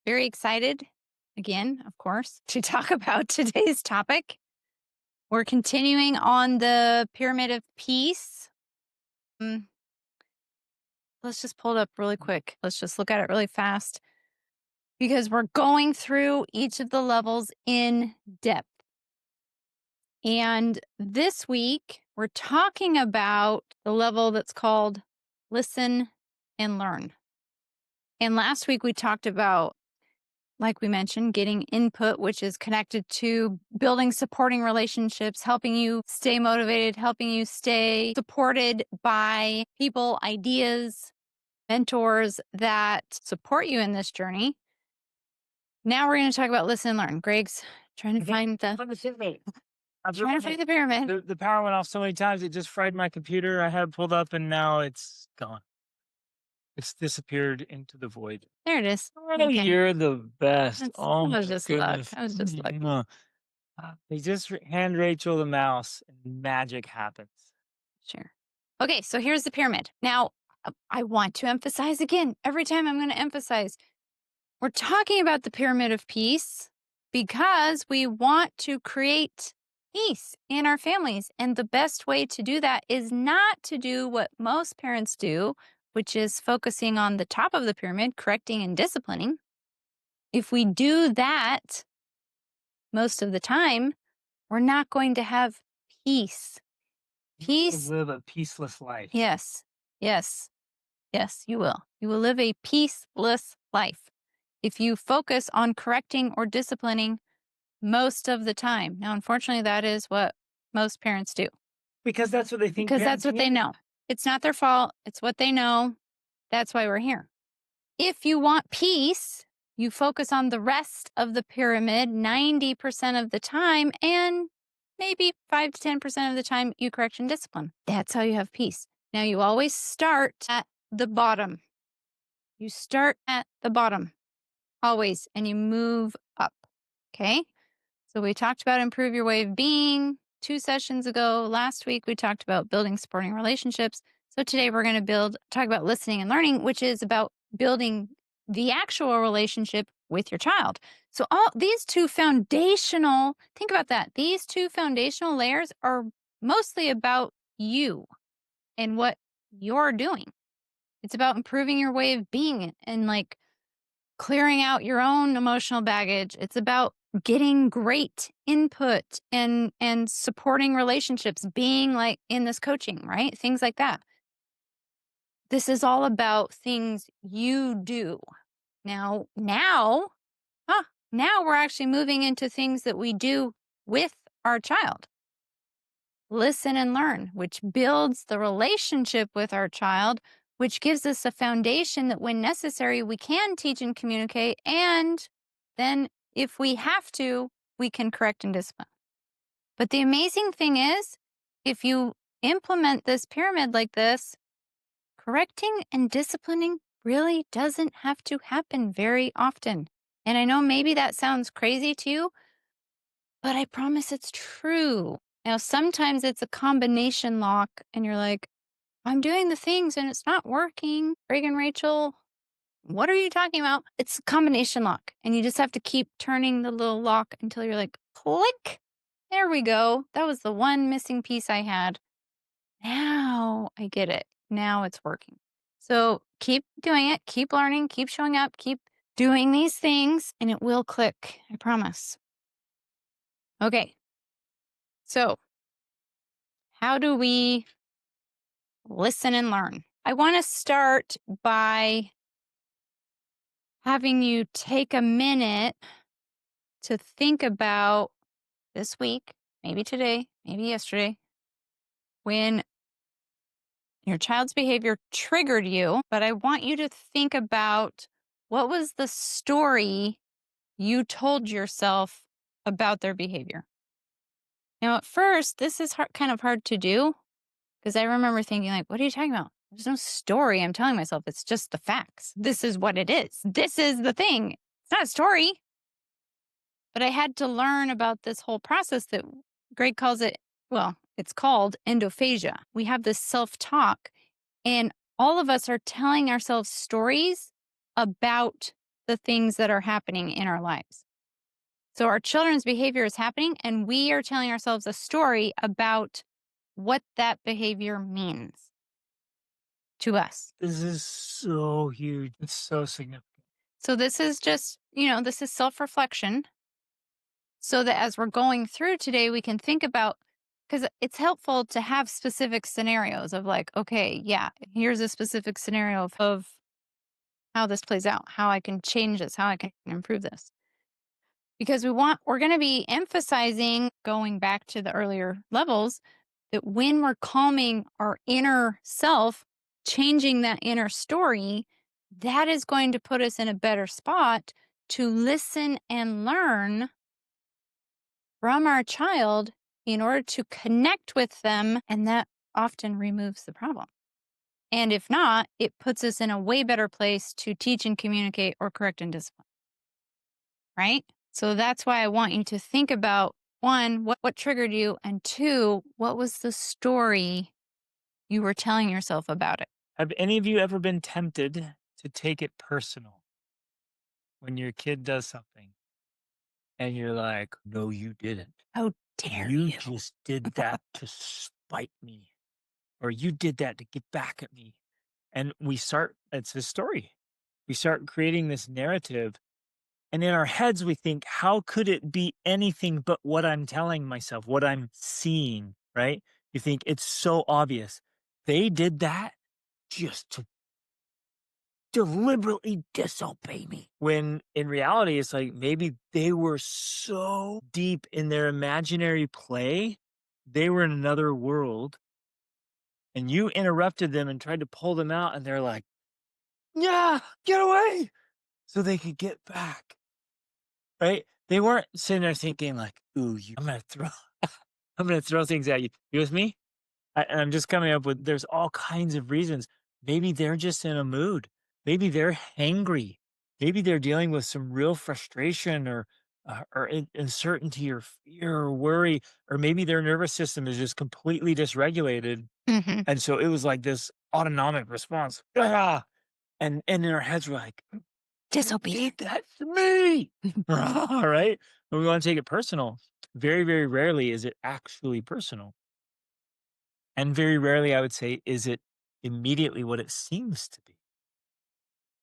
Very excited, again, of course, to talk about today's topic. We're continuing on the pyramid of peace. Mm, let's just pull it up really quick. Let's just look at it really fast because we're going through each of the levels in depth. And this week, we're talking about the level that's called listen and learn. And last week, we talked about, like we mentioned, getting input, which is connected to building supporting relationships, helping you stay motivated, helping you stay supported by people, ideas, mentors that support you in this journey. Now we're going to talk about listen and learn. Greg's trying to find the pyramid. The power went off so many times it just fried my computer. I had it pulled up and now it's gone. It's disappeared into the void. There it is. Oh, Okay. you're the best. That Oh was my just luck. goodness. That was just luck. They just hand Rachel the mouse and magic happens. Sure. Okay, so here's the pyramid. Now, I want to emphasize again, every time I'm going to emphasize, we're talking about the pyramid of peace because we want to create peace in our families. And the best way to do that is not to do what most parents do, which is focusing on the top of the pyramid, correcting and disciplining. If we do that most of the time, we're not going to have peace. Peace. Live a peaceless life. Yes. Yes. Yes, you will. You will live a peaceless life if you focus on correcting or disciplining most of the time. Now, unfortunately, that is what most parents do Because that's what they think. because that's what they know. It's not their fault. It's what they know. That's why we're here. If you want peace, you focus on the rest of the pyramid 90% of the time, and maybe 5 to 10% of the time you correct and discipline. That's how you have peace. Now, you always start at the bottom. You start at the bottom, always, and you move up. Okay? So we talked about improve your way of being 2 sessions ago. Last week, we talked about building supporting relationships. So today we're going to talk about listening and learning, which is about building the actual relationship with your child. So all these two foundational, think about that. These two foundational layers are mostly about you and what you're doing. It's about improving your way of being and like clearing out your own emotional baggage. It's about getting great input and supporting relationships, being like in this coaching, right? Things like that. This is all about things you do. Now, we're actually moving into things that we do with our child. Listen and learn, which builds the relationship with our child, which gives us a foundation that when necessary, we can teach and communicate. And then if we have to, we can correct and discipline. But the amazing thing is, if you implement this pyramid like this, correcting and disciplining really doesn't have to happen very often. And I know maybe that sounds crazy to you, but I promise it's true. Now, sometimes it's a combination lock, and you're like, I'm doing the things and it's not working. Greg and Rachel, what are you talking about? It's a combination lock, and you just have to keep turning the little lock until you're like, click. There we go. That was the one missing piece I had. Now I get it. Now it's working. So keep doing it, keep learning, keep showing up, keep doing these things, and it will click. I promise. Okay. So, how do we listen and learn? I want to start by having you take a minute to think about this week, maybe today, maybe yesterday, when your child's behavior triggered you. But I want you to think about what was the story you told yourself about their behavior. Now, at first, this is kind of hard to do because I remember thinking, like, what are you talking about? There's no story I'm telling myself. It's just the facts. This is what it is. This is the thing. It's not a story. But I had to learn about this whole process that Greg calls it, well, it's called endophagia. We have this self-talk, and all of us are telling ourselves stories about the things that are happening in our lives. So our children's behavior is happening, and we are telling ourselves a story about what that behavior means to us. This is so huge. It's so significant. So this is just, this is self reflection so that as we're going through today, we can think about, because it's helpful to have specific scenarios of like, okay, yeah, here's a specific scenario of how this plays out, how I can change this, how I can improve this. Because we're going to be emphasizing going back to the earlier levels that when we're calming our inner self, changing that inner story, that is going to put us in a better spot to listen and learn from our child in order to connect with them. And that often removes the problem. And if not, it puts us in a way better place to teach and communicate or correct and discipline. Right? So that's why I want you to think about one, what triggered you? And two, what was the story you were telling yourself about it? Have any of you ever been tempted to take it personal when your kid does something and you're like, no, you didn't. How dare You you? just did that to spite me, or you did that to get back at me. And it's a story. We start creating this narrative. And in our heads, we think, how could it be anything but what I'm telling myself, what I'm seeing, right? You think it's so obvious. They did that just to deliberately disobey me. When in reality, it's like maybe they were so deep in their imaginary play, they were in another world, and you interrupted them and tried to pull them out, and they're like, yeah, get away, so they could get back. Right? They weren't sitting there thinking like, "Ooh, I'm gonna throw, I'm gonna throw things at you." You with me? I'm just coming up with. There's all kinds of reasons. Maybe they're just in a mood. Maybe they're hangry. Maybe they're dealing with some real frustration or uncertainty or fear or worry, or maybe their nervous system is just completely dysregulated, Hmm. and so it was like this autonomic response. "Ah!" And in our heads, we're like, "You Disobedient. did that to me." Right? When we want to take it personal, very, very rarely is it actually personal. And very rarely, I would say, is it immediately what it seems to be.